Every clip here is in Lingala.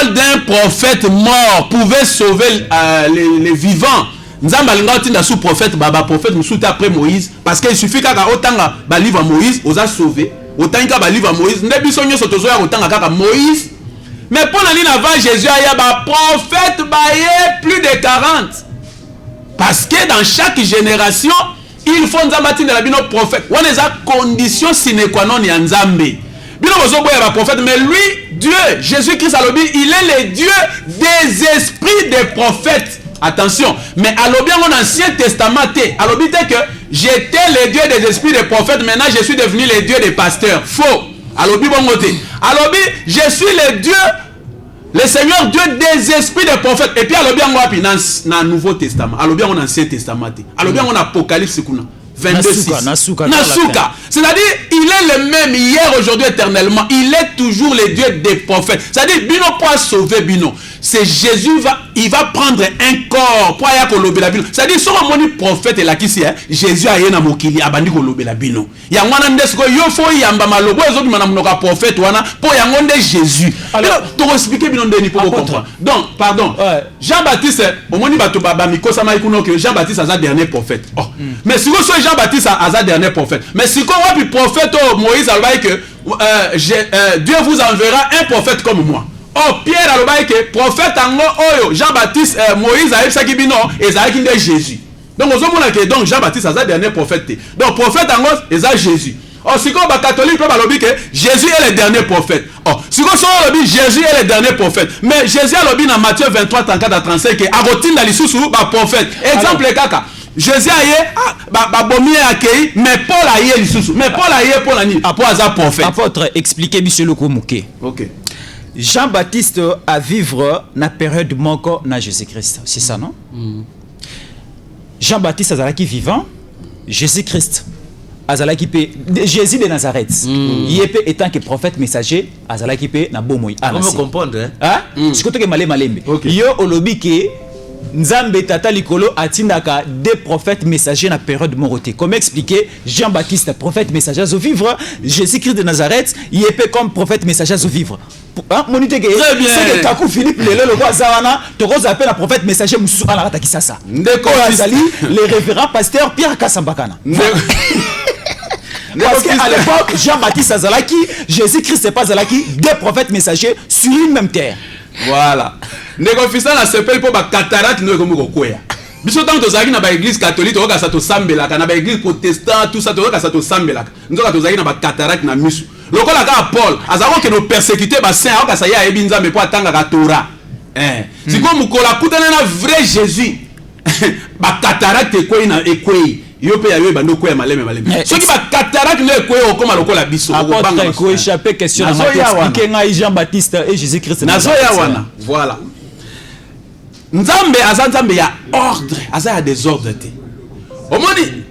parole d'un prophète mort pouvait sauver les vivants. Nzamba alinga otinda sous prophète baba prophète musuta après Moïse parce qu'il suffit kaka otanga ba livre Moïse oza sauvé. Otanga ba livre Moïse nde biso nyoso tozoya otanga kaka Moïse. Mais pour la ligne avant Jésus il y a ba prophète baye plus de 40. Parce que dans chaque génération, il faut nzamba tinda bino prophète. On les a conditions sine qua non ya nzambe. Bino bozo boya ba prophète mais lui Dieu Jésus-Christ alobi il est le Dieu des esprits des prophètes. Attention, mais alobi en Ancien Testament, alobi que j'étais le Dieu des esprits des prophètes, maintenant je suis devenu le Dieu des pasteurs. Faux. Alobi bon côté. Alobi, je suis le Dieu, le Seigneur Dieu des esprits des prophètes. Et puis alobi en wapi dans le Nouveau Testament, alobi en Ancien Testament, alobi en Apocalypse 22:6. Nasuka. C'est-à-dire, il est le même hier, aujourd'hui, éternellement. Il est toujours le Dieu des prophètes. C'est-à-dire, Bino pour sauver Bino. C'est Jésus, il va prendre un corps pour aller kolobe la Bino. C'est-à-dire, si on dit prophète et là qui c'est, Jésus a yéna mokili abandi kolobe la Bino. Ya ngwana ndesko yo fo yamba malobo ezo bimana mnoka prophète wana pour ya ngonde Jésus. Alors, tu expliquer Bino ndeni pour comprendre. Donc, pardon. Jean-Baptiste, au moins bato baba mikosa maikuno que Jean-Baptiste a sa dernier prophète. Oh. Mais si vous soyez Jean-Baptiste a sa dernier prophète. Mais si quoi puis prophète Moïse a dit que Dieu vous enverra un prophète comme moi. Oh Pierre a dit que prophète ango oyo Jean-Baptiste Moïse a dit ça qui bino et ça qui est Jésus. Donc on se que donc Jean-Baptiste a sa dernier prophète. Donc prophète ango et ça Jésus. Oh si quoi catholique peut dire que Jésus est le dernier prophète. Oh si quoi sont dit Jésus est le dernier prophète. Mais Jésus a dit dans Matthieu 23 34 à 35 que agotin dans l'issue ba prophète. Exemple kaka. Jésus a bomi accueilli mais Paul a yé l'issue. Mais Paul a yé Paul a ni pour un prophète. Apôtre expliquez monsieur le Komouké. OK. Jean-Baptiste a vivre na période manko na Jésus-Christ. C'est ça non? Jean-Baptiste azalaki vivant, Jésus-Christ azalaki pe Jésus de Nazareth. Yépe étant que prophète messager azalaki pe na bomoy. Comment comprendre hein? C'est que to malembe. Yo olobi ke Nzambe tata likolo atindaka des prophètes messagers na période moroté. Comment expliquer Jean-Baptiste prophète messager au vivre, Jésus-Christ de Nazareth, il est comme prophète messager au vivre. Hein, monite que c'est que Kakou Philippe le roi Zawana, tu appelle un prophète messager musu ala ta kisasa. Ndeko azali les révérends pasteurs Pierre Kassambakana. Parce qu'à l'époque Jean-Baptiste Azalaki, Jésus-Christ c'est pas Azalaki, deux prophètes messagers sur une même terre. Voilà. Négofisa na sepel pour ba cataracte no comme kokoya. Biso tant tozaki na ba église catholique to ka sa to sambela na ba église protestant tout ça to ka sa to sambela. Nzoka tozaki na ba cataracte na misu. Lokola ka Paul azako ke no persécuter ba saint aka sa ya ebinza me po atanga ka Torah. Si comme mukola kutana na vrai Jésus. Ba cataracte ko ina ekoi. Yo pe ya yo bando ko ya maleme. Soki ba cataracte no ekoi okoma lokola biso ko banga ko échapper question na expliquer ngai Jean-Baptiste et Jésus-Christ na ya wana. Voilà. Nzambe azanzambe ya ordre, aza ya désordre te. Omoni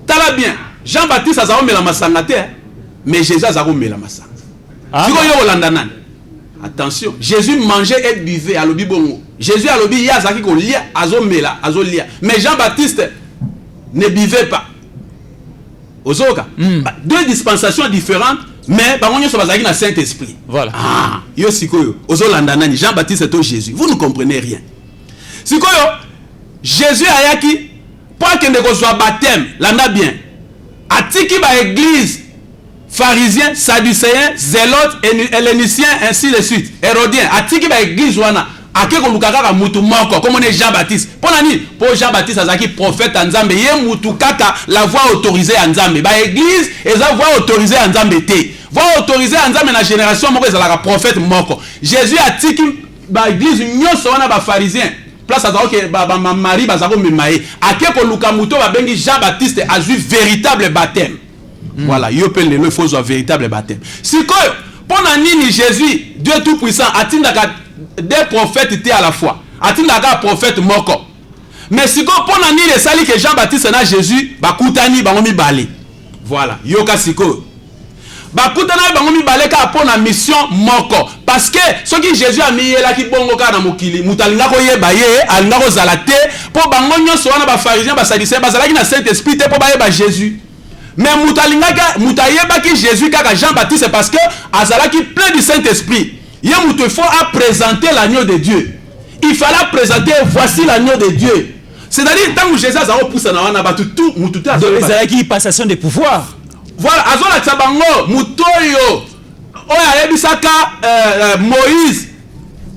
tala bien, Jean-Baptiste azako mela masanga te, mais Jésus azako mela masanga. Siko yo olanda nani? Attention, Jésus mangeait et buvait alobi bongo. Jésus alobi ya azaki ko lia, azo mela, azo lia. Mais Jean-Baptiste ne buvait pas. Ozoka. Deux dispensations différentes, mais bangonyo so bazaki na Saint-Esprit. Voilà. Ah, yo sikoyo, ozo landa nani? Jean-Baptiste et Jésus. Vous ne comprenez rien. Si quoi Jésus ayaki pas que ne soit baptême landa bien atiki ba église pharisien sadducéen zélote hellénicien ainsi de suite hérodien atiki ba église wana akeko lukaka ka mutu moko comme on est Jean-Baptiste pour nani pour Jean-Baptiste azaki prophète Nzambe ye mutu kaka la voix autorisée à Nzambe ba église eza voix autorisée à Nzambe te voix autorisée à Nzambe na génération moko ezalaka prophète moko Jésus atiki ba église nyonso wana ba pharisien place à que Marie bazako memaye akeko luka muto ba bengi Jean-Baptiste a eu véritable baptême. Voilà, yo pe le faut un véritable baptême. Si quoi pour nani Jésus Dieu tout puissant atindaka des prophètes à la fois. Atindaka prophète moko. Mais si quoi pour nani les sali que Jean-Baptiste na Jésus ba kutani ba ngomi balé. Voilà, yo ka siko bakutana bango mibale ka pona mission moko parce que ce qui Jésus a mis là qui bongo ka na mokili mutalinga ko yeba ye alinga ko zalate po bango nyonso wana ba pharisiens ba sadducéens ba zalaki na Saint-Esprit te po ba yeba Jésus mais mutalinga ka mutayeba ki Jésus kaka Jean-Baptiste parce que azalaki plein du Saint-Esprit il faut présenter l'agneau de Dieu. Il fallait présenter, voici l'agneau de Dieu. C'est-à-dire, tant que Jésus a poussé dans la tout qui passation de pouvoir. Voilà, azola tsabango mutoyo oya ebisaka Moïse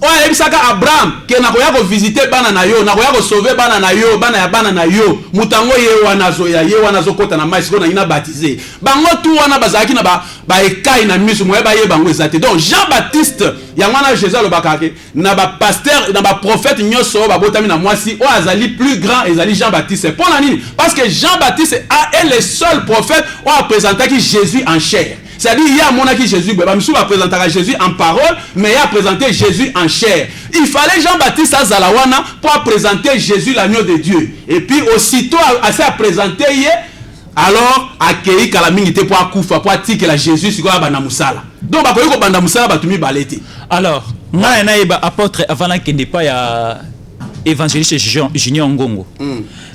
oya ebisaka Abraham ke nakoya ko visiter bana na yo nakoya ko sauver bana na yo bana ya bana na yo mutango ye wana zo kota na maïs ko na ina baptiser bango tu wana bazaki na ba ekai na misu moye ba ye bango ezate. Donc Jean-Baptiste ya mwana Jésus le bakake na ba pasteur na ba prophète nyoso ba botami na mwasi o azali plus grand ezali Jean-Baptiste. Pour la nini? Parce que Jean-Baptiste est le seul prophète on a présenté qui Jésus en chair. C'est-à-dire, il y a mon qui Jésus, Bamisou va présenter Jésus en parole, mais il a présenté Jésus en chair. Il fallait Jean-Baptiste à Zalawana pour présenter Jésus, l'agneau de Dieu. Et puis, aussitôt, assez à présenter, alors, accueillir Kalamingité pour Akoufa, pour attirer la Jésus, c'est quoi, Banamusala. Donc, bah, quand Banamusala, bah, tu m'y baleti. Alors, moi, apôtre, avant qu'il n'est pas évangéliste Junior Ngongo.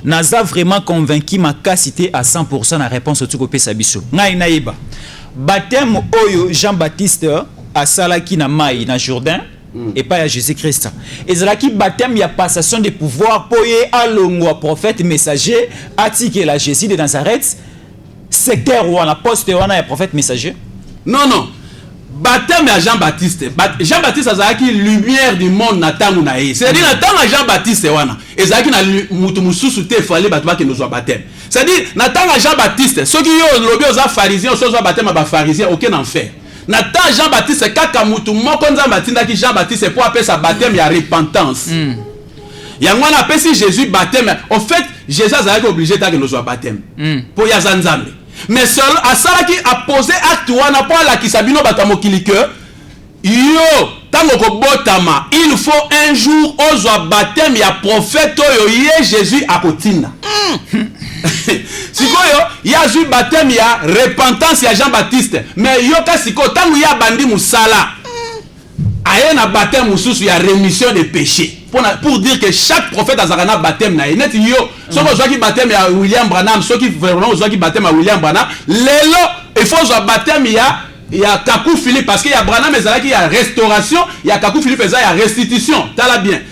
Naza vraiment convaincu ma capacité à 100% la réponse au Tukopé Sabiso. Naïba. Baptême oyo Jean-Baptiste à Salaki na Maï na Jourdain et pas à Jésus-Christ. Et Zalaki baptême y a passation de pouvoir pour y alongo prophète messager attiquer la Jésus de Nazareth secteur ou un poste ou un prophète messager. Non non. Baptême à Jean-Baptiste. Jean-Baptiste a zaki lumière du monde na tangu na ye. C'est-à-dire na tangu à Jean-Baptiste wana. Et zaki na mutu mususu te fallait batwa que nous soit baptême. C'est-à-dire na tangu à Jean-Baptiste, ceux qui yo lobi aux pharisiens, ceux qui baptême ba pharisiens, aucun enfer. Na tangu Jean-Baptiste kaka mutu moko nzamba tinda ki Jean-Baptiste pour appeler sa baptême ya repentance. Yango na pesi Jésus baptême. En fait, Jésus a été obligé de nous soit baptême. Pour ya zanzambe. Mais seul à ça qui a posé acte wana pour la qui sabino batamo kilike yo tango ko botama il faut un jour ozo baptême ya prophète oyo ye Jésus akotina sikoyo ya ju baptême ya repentance ya Jean-Baptiste mais yo ka siko tango ya bandi musala aye na baptême mususu ya rémission des péchés pour dire que chaque prophète a un baptême na net yo so ko qui baptême ya William Branham so qui vraiment qui baptême à William Branham lelo il faut zo baptême ya Kakou Philippe parce que ya Branham ezalaki ya restauration ya Kakou Philippe ezalaki ya restitution tala bien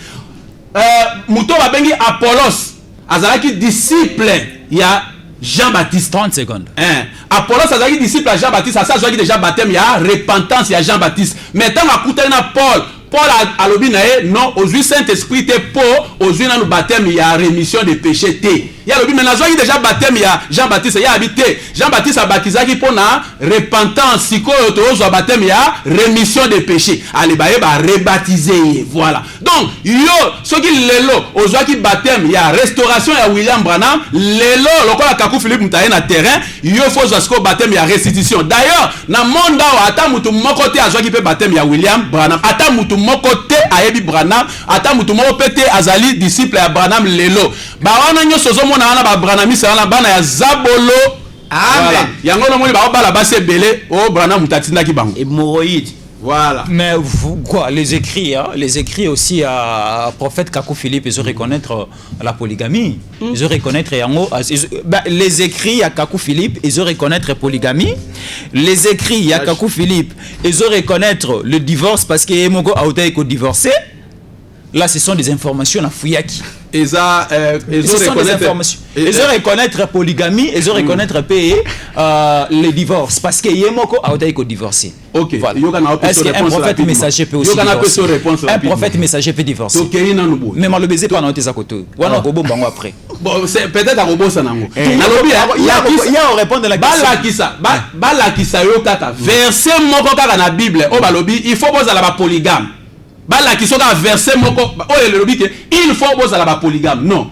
muto ba bengi Apollos azalaki disciple ya Jean-Baptiste. 30 secondes. Apollos azalaki disciple à Jean-Baptiste, ça azalaki déjà baptême ya repentance ya Jean-Baptiste. Mais tant akutana Paul a lobi nae non aux Saint-Esprit te Paul aux nous baptême il y a rémission des péchés te. Il y a lobi mais nazo déjà baptême il y a Jean-Baptiste il y a habité. Jean-Baptiste a baptisé pour na repentance siko to baptême il y a rémission des péchés. Allez ba rebaptiser voilà. Donc yo ce qui lelo aux qui baptême il y a restauration ya William Branham lelo lokola Kakou Philippe mutaye na terrain yo faut zasko baptême il y a restitution. D'ailleurs na monde ata mutu moko te azwa qui peut baptême il y a William Branham ata mutu moko te ayebi Branham ata mutu moko pete azali disciple ya Branham lelo ba wana nyoso zo mona wana ba Branhamiste wana bana ya Zabolo amen yango no moni ba bala base belé o Branham mutatinda ki bango hémorroïde. Voilà. Mais quoi, les écrits aussi à prophète Kakou Philippe, ils ont reconnaître la polygamie. Ils ont reconnaître les écrits à Kakou Philippe, ils ont reconnaître la polygamie. Les écrits à Kakou Philippe, ils ont reconnaître le divorce parce que Mogo a été divorcé. Là, ce sont des informations à Fouyaki. Ils ont reconnaître la polygamie, ils ont reconnaître le divorce parce que Yemoko a été divorcé. Ok. Voilà. Est-ce qu'un prophète messager peut aussi divorcer? Un prophète messager peut divorcer. Mais le baiser pas dans tes à côté. Ou alors bon après. Bon, c'est peut-être à robot ça nango. Il y a répondre à la question. Bala kisa yo kaka. Verset moko kaka na Bible. O balobi, il faut poser la polygame. Bala qui sont dans verset moko il faut poser la polygame non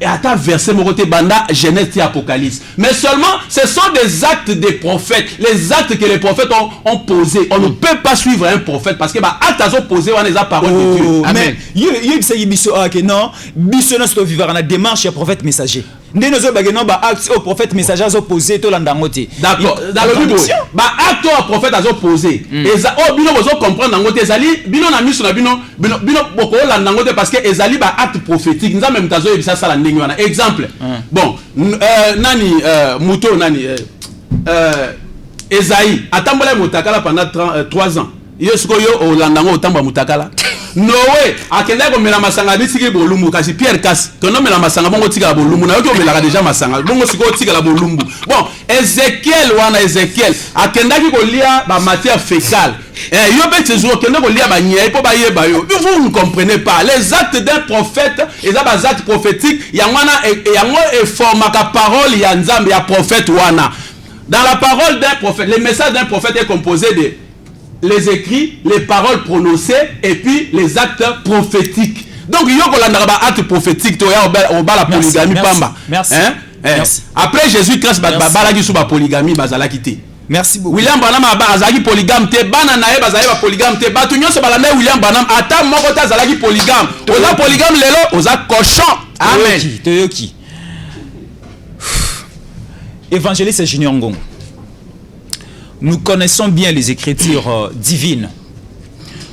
attends verset moko te banda Genèse et Apocalypse mais seulement ce sont des actes des prophètes les actes que les prophètes ont posés on ne peut pas suivre un prophète parce que actes ont posé on les a parole de Dieu amen il c'est biso que non biso no vivre na démarche ya prophète messager ndeno zo bageno ba acte au prophète messager a posé to landangote d'accord dans le Bible acte au prophète a posé et ça bino bozo comprendre ngote ezali bino na miso na bino boko landangote parce que ezali ba acte prophétique nza même tazo ebisa sala ndenge wana exemple bon nani muto nani Esaïe atambola motakala pendant 3 ans yo sikoyo olandango otamba mutakala Noé akenda ko mela masanga bisiki bolumbu kasi Pierre kasi kono mela masanga bongo tika bolumbu na yo mela déjà masanga bongo siko tika la bolumbu bon Ezekiel wana Ezekiel akenda ki ko lia ba matière fécale yo be toujours kenda ko lia ba nyai po ba yeba yo vous ne comprenez pas les actes d'un prophète et ça bas actes prophétiques yangwana et forma ka parole ya nzambe ya prophète wana dans la parole d'un prophète le message d'un prophète est composé de les écrits, les paroles prononcées et puis les actes prophétiques. Donc il y a acte prophétique, il y a la polygamie pamba. Merci. Merci. Après Jésus-Christ, balaki sous la polygamie bazala quitté. Merci beaucoup. William Branham azalaki polygame te bana nae bazali ba polygame te batu nyonso balanda William Branham ata moko ta azalaki polygame. Oza polygame lelo, oza cochon. Amen. Toyoki. Évangéliste Junior Ngongo. Nous connaissons bien les écritures divines.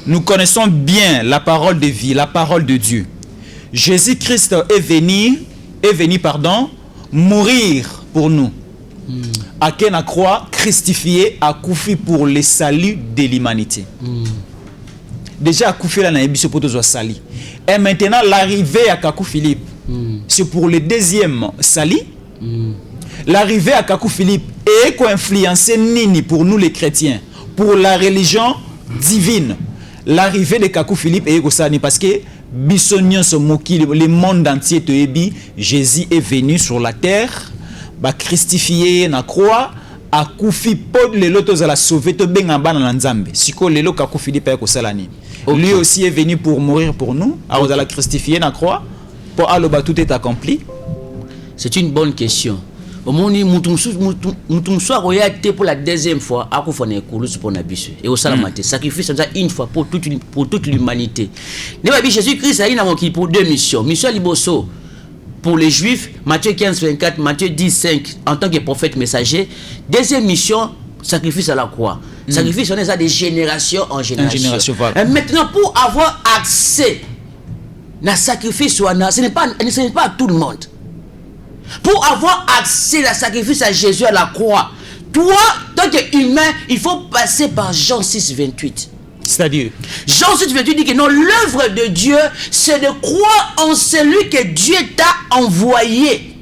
Nous connaissons bien la parole de vie, la parole de Dieu. Jésus-Christ est venu, mourir pour nous. À quelle croix, christifié, a koufi pour le salut de l'humanité. Déjà, a koufi la naïbi pour tous sali. Et maintenant, l'arrivée à Kakou Philippe, c'est pour le deuxième sali. L'arrivée à Kakou Philippe est influencé nini pour nous les chrétiens, pour la religion divine. L'arrivée de Kakou Philippe est sani parce que bisognon se moki le monde entier te ebi Jésus est venu sur la terre, ba christifié na croix, a koufi pod le loto za la sauver to benga bana na nzambe. Siko lelo Kakou Philippe est salani. Lui aussi est venu pour mourir pour nous, a la christifié na croix, pour aloba tout est accompli. C'est une bonne question. Au moment où soit royauté pour la deuxième fois, à quoi pour n'abusser et au salamate sacrifice une fois pour toute l'humanité. Jésus-Christ a eu pour deux missions. Mission liboso pour les Juifs, Matthieu 15-24, Matthieu 10-5 en tant que prophète messager. Deuxième mission, sacrifice à la croix. Sacrifice on est ça de génération en génération. Voilà. Et maintenant pour avoir accès à sacrifice, ce n'est pas à tout le monde. Pour avoir accès à la sacrifice à Jésus à la croix, toi, tant qu'humain, il faut passer par Jean 6-28. C'est-à-dire Jean 6-28 dit que non, l'œuvre de Dieu, c'est de croire en celui que Dieu t'a envoyé.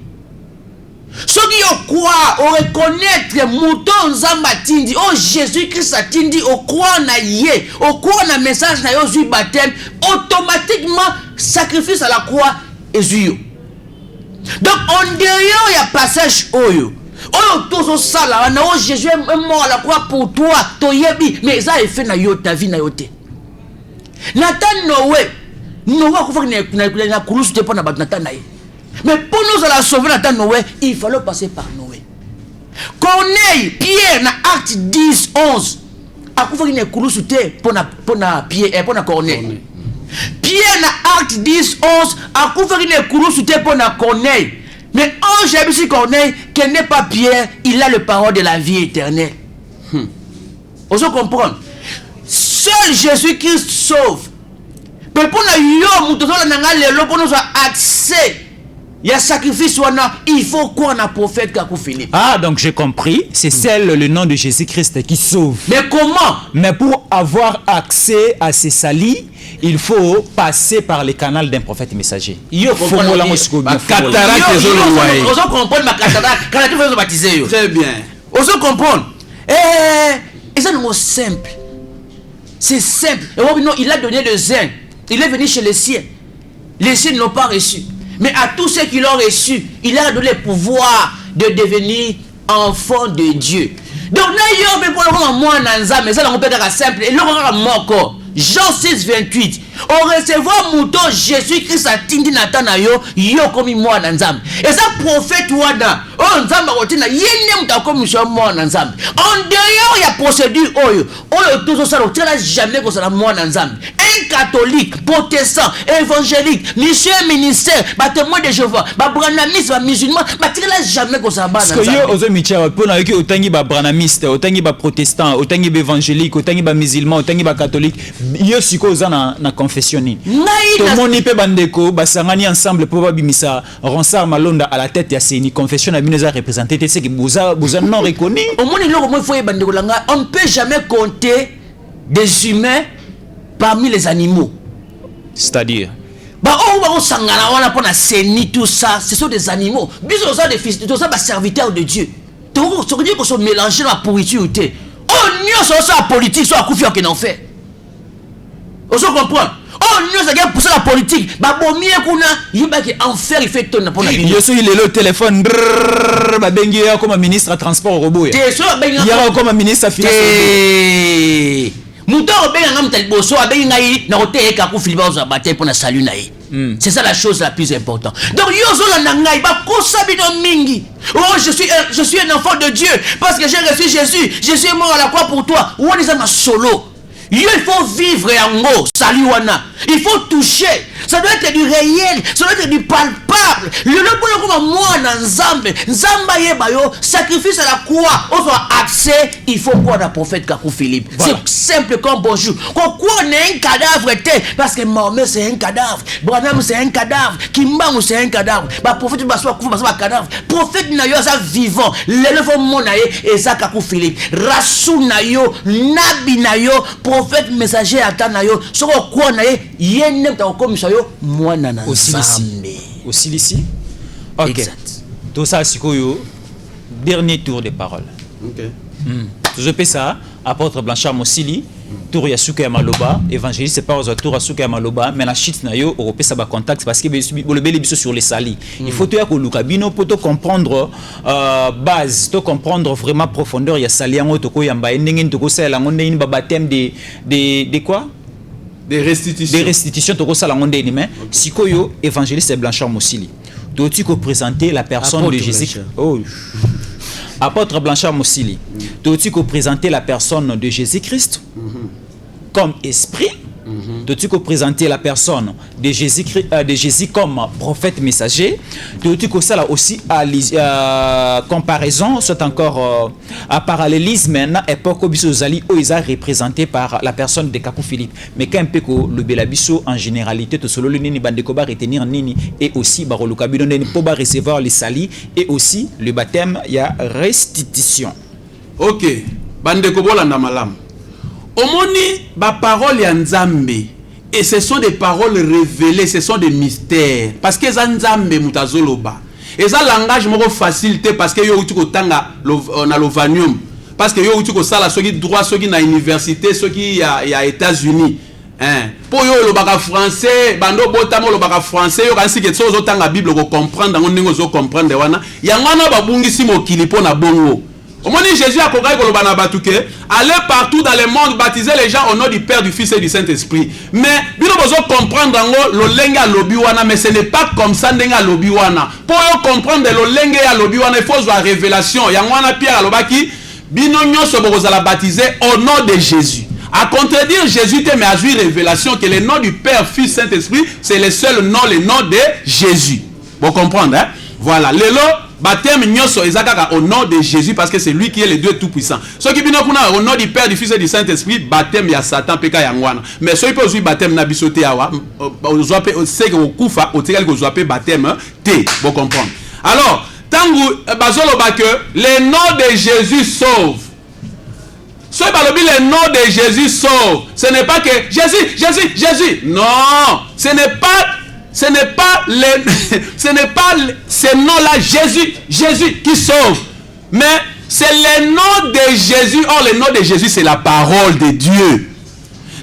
Ceux qui croient, on reconnaître mouton Zambatindi, oh Jésus-Christ a tindi, au croire na yé, au croire na message na yo baptême, automatiquement, sacrifice à la croix est zuyo. Donc, en dehors, il y a passage oyo. Oyo tozo sala, on Jésus est mort à la croix pour toi, toyebi, mais ça est fait na yo ta vie na yote. Nathan Noé, Noé a fait na koulousu te pour na Nathan Naé. Mais pour nous la sauver Nathan Noé, il fallait passer par Noé. Corneille, Pierre, na acte 10-11, a fait na koulousu te pour na Pierre, pour na Corneille. Pierre na acte 10-11 a couvert une course pour na Corneille. Mais en Jésus Corneille, qui n'est pas Pierre, il a le parole de la vie éternelle. On se comprend. Seul Jésus-Christ sauve. Mais pour nous accès, il y a sacrifice, il faut quoi un prophète Kakou Philippe. Ah, donc j'ai compris, c'est celle le nom de Jésus-Christ qui sauve. Mais comment? Mais pour avoir accès à ces salis, il faut passer par le canal d'un prophète messager. Il faut comprendre ma cataracte quand tu veux baptiser. Très bien. On se comprend. Et ça c'est simple. C'est simple. Et non, il a donné le zin. Il est venu chez les siens. Les siens ne l'ont pas reçu. Mais à tous ceux qui l'ont reçu, il a donné le pouvoir de devenir enfant de Dieu. Donc, mais ça c'est simple. Et là, Jean 6-28. On recevra mouton Jésus-Christ a tindi natana yo comme moi nanzam. Et ça prophète wada. Oh nzamba rotina yene muta comme moi nanzam. En dehors il y a procédure oyo. Oyo tout ça là jamais que ça moi nanzam. Un catholique, protestant, évangélique, mission ministère, ba témoin de Jéhovah, ba branamiste, ba musulman, ba tira jamais que ça ba nanzam. Parce que yo ozo micha pour na yo otangi ba branamiste, otangi ba protestant, otangi ba évangélique, otangi ba musulman, otangi ba catholique. Yo siko za na confessionniste. Tout le monde peut bandeko basangani ensemble pour babimisa Ronsard Malonda à la tête ya Seni confession abineza représenter c'est que boza non reconnu. Au monde il faut bandeko langa, on ne peut jamais compter des humains parmi les animaux. C'est-à-dire tout ça, ce sont des animaux. Bis des fils, tout ça, serviteurs de Dieu. Donc, ça veut dire qu'on se mélange dans la pourriture. Oh, nous sommes la politique, soit à Koufi en enfer. On se comprend. Oh, nous sommes pour ça la politique. Bah, bon, mieux qu'on a, il va enfer, il fait ton pour la vie. Je suis le téléphone, bah, bengi comme ministre à transport au robot. Il y a comme ministre à finance. C'est ça la chose la plus importante. Donc, je suis un enfant de Dieu parce que j'ai reçu Jésus. Jésus est mort à la croix pour toi. Solo. Il faut vivre en haut, salut wana. Il faut toucher. Ça doit être du réel, ça doit être du palpable. Le comme moi dans Nzambe, Nzamba yebayo, sacrifice à la croix, on soit accès, il faut quoi d'un prophète Kakou Philippe. Voilà. C'est simple comme bonjour. Quoi on est un cadavre parce que Mahomet c'est un cadavre, Branham c'est un cadavre, Kimbang c'est un cadavre. Bah prophète baswa Koufou baswa cadavre. Prophète nayo ça vivant. L'élève monaye et ça Kakou Philippe. Rasoul nayo, Nabi nayo, prophète messager atanayo, so quoi naye yenne ta comme ça yo mwana na aussi ici. OK. Exact. Tout ça c'est quoi dernier tour de parole. OK. Je fais ça apôtre Blanchard Mosili tour Yasuka Maloba évangéliste c'est pas aux tour Yasuka Maloba mais la shit na yo européen ça va contact parce que le bel biso sur les sali. Il faut te ko lukabino pour te comprendre base, te comprendre vraiment profondeur ya sali yango to ko yamba ndenge to ko sala ngone ni baptême de quoi? Des restitutions. Des restitutions to ko sala ngone ni mais sikoyo évangéliste Blanchard Mosili. Dois-tu ko présenter la personne de Jésus? Oh. Apôtre Blanchard Mosili, dois-tu présenter la personne de Jésus-Christ comme esprit? Dois-tu présenter la personne de Jésus comme prophète messager? Dois-tu ça aussi à comparaison, soit encore à parallélisme maintenant époque où Bisozali où ils sont représentés par la personne de Kakou Philippe. Mais quand un peu le Belabiso en généralité tout solo le nini bandekoba retenir nini et aussi barolukabino nini pour recevoir les salis et aussi le baptême il y a restitution. OK, bandekobola na malam. Omoni ba parole ya Nzambe et ce sont des paroles révélées, ce sont des mystères parce que za Nzambe mutazoloba. Et ça langage moko facilité parce que yo uti ko tanga na lovanium parce que yo uti ko sala soki droit soki na université soki ya États-Unis. Hein pour yo lo baka français bando botamo lo baka français yo kansi ke so tanga Bible ko comprendre ngo zo comprendre wana yango na babungisi mokili pona bongo. Au moment où Jésus a allez partout dans le monde, baptiser les gens au nom du Père, du Fils et du Saint-Esprit. Mais, vous devez comprendre le lenga lobiwana, mais ce n'est pas comme ça lenga lobiwana. Pour comprendre le lenga lobiwana, il faut la révélation. Yangwana Pierre alobaki, bino nyoso bozala baptiser au nom de Jésus. À contredire Jésus, mais à jouer révélation que le nom du Père, Fils, Saint-Esprit, c'est le seul nom, le nom de Jésus. Vous comprenez, hein? Voilà. Lelo, baptême nyoso ezakaka au nom de Jésus parce que c'est lui qui est le Dieu tout puissant. Ce qui bino kuna au nom du Père, du Fils et du Saint-Esprit, baptême ya Satan peka yangwana. Mais ce qui peut jouer baptême na bisoté awa, ozoape c'est que okufa otikali ko zoape baptême té. Vous comprenez. Alors, tangu bazolo ba que le nom de Jésus sauve. Ce le nom de Jésus sauve. Ce n'est pas que Jésus. Non, ce n'est pas ce nom-là, Jésus qui sauve. Mais c'est le nom de Jésus. Or, le nom de Jésus, c'est la parole de Dieu.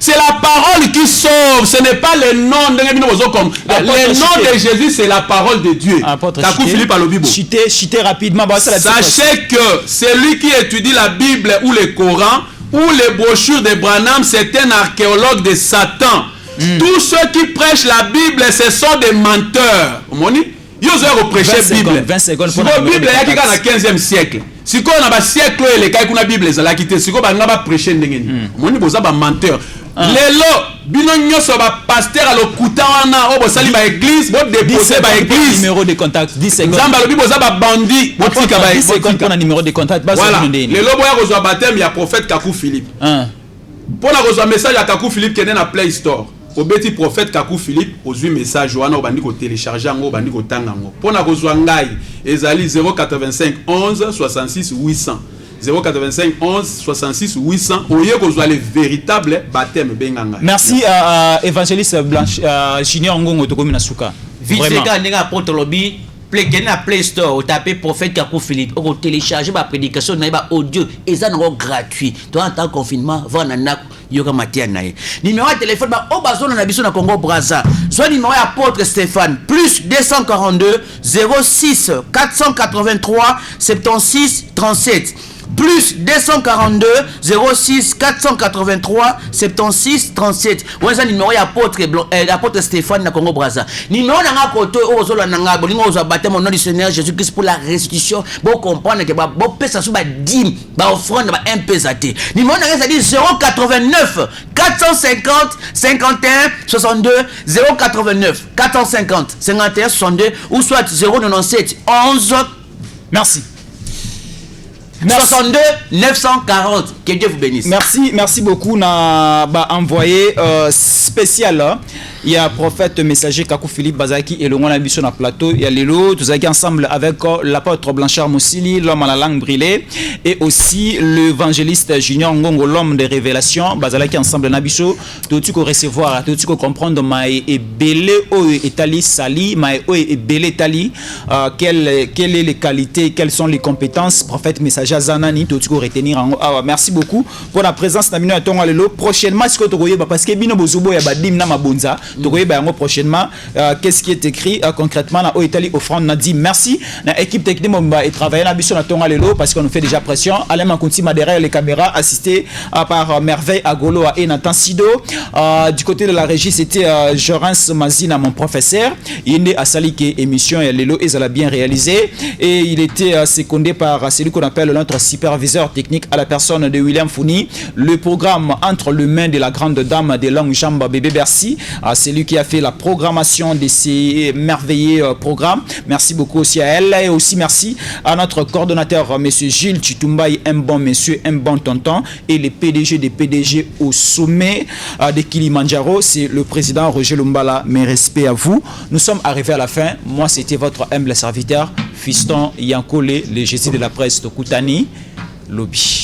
C'est la parole qui sauve. Ce n'est pas le nom de le nom de Jésus, c'est la parole de Dieu. Chitez rapidement. Sachez que celui qui étudie la Bible ou le Coran ou les brochures de Branham, c'est un archéologue de Satan. Tous ceux qui prêchent la Bible, ce sont des menteurs. Moni, ils ont prêché la Bible. 20 secondes pour la Bible, il y a dans le 15e siècle. Si on a un siècle, les cas la Bible, ils ont quitté. Si on a prêché, Moni, vous avez un menteur. Lelo, bino nyoso ba pasteur à l'okuta wana, obo sali ba église, bo déposer ba église. Numéro de contact 10 secondes. Zamba lobi boza ba bandi, bo tika ba 10 secondes pour un numéro de contact. Voilà. Lelo boya kozwa baptême ya prophète Kakou Philippe. Pour la kozwa message à Kakou Philippe qui est dans Play Store. Au petit prophète Kakou Philippe, ozwi message wana obandi ko télécharger ngo, obandi ko tanga ngo. Pour la kozwa ngai, ezali 085 11 66 800. 085 11 66 800 oye kozwa les véritables baptêmes benganga. Merci évangéliste Blanche Junior Ngongo tokomi na suka. Vite quand ndenge apôtre lobby Play Store ou taper prophète Kakou Philippe ou télécharger ma prédication na ba audio et ça non gratuit. Toi en temps confinement va na nak yoka matia nae. Numéro de téléphone ba o bazona na biso na Congo Brazza. Soit numéro apôtre Stéphane plus 242 06 483 76 37 plus 242 06 483 76 37. Ouais ça numéro apôtre Stéphane na Congo Brazza. Numéro na nga koto o zolo na nga bolingo ozo baptême au nom du Seigneur Jésus-Christ pour la restitution. Bon comprendre que bon pesa sou ba dîme, ba offrande ba impesate. Numéro na nga ça dit 089 450 51 62 089 450 51 62 ou soit 097 11. Merci. 62 940. Que Dieu vous bénisse. Merci beaucoup. Na envoyé spécial. Il y a prophète messager Kakou Philippe Bazaki et le Mwana Bisso na plateau. Il y a Lelo. Tous ensemble avec l'apôtre Blanchard Moussili, l'homme à la langue brûlée, et aussi l'évangéliste Junior Ngongo, l'homme des révélations. Bazalaki ensemble na Bisso. Tout tu recevoir, tout tu comprendre maï et belé o etali sali, maï o et belé tali. Quelles est les qualités, quelles sont les compétences prophète messager Zanani. Tout tu retenir. Merci beaucoup pour la présence d'Amino à Tonga Lelo. Prochainement, ce que tu vois, parce que Bino Bozubo ya badim na mabonza. Prochainement, qu'est-ce qui est écrit concrètement na Italie offrande na dit merci na équipe technique et travailler na biso na Tonga Lelo parce qu'on nous fait déjà pression. Alain Makontima derrière les caméras assisté par Merveille Agolo et Nathan Sido. Du côté de la régie, c'était Jorens Mazina, mon professeur. Il est à Salike émission et Lelo et ça l'a bien réalisé et il était secondé par celui qu'on appelle notre superviseur technique à la personne de William Founi. Le programme entre les mains de la grande dame des langues Jamba Bébé Bercy. C'est lui qui a fait la programmation de ces merveilleux programmes. Merci beaucoup aussi à elle et aussi merci à notre coordonnateur, monsieur Gilles Chitumbaï, un bon monsieur, un bon tonton et les PDG des PDG au sommet de Kilimanjaro. C'est le président Roger Lumbala. Mes respects à vous. Nous sommes arrivés à la fin. Moi, c'était votre humble serviteur, Fiston Yankole, le Jésus de la presse de Koutani, Lobby.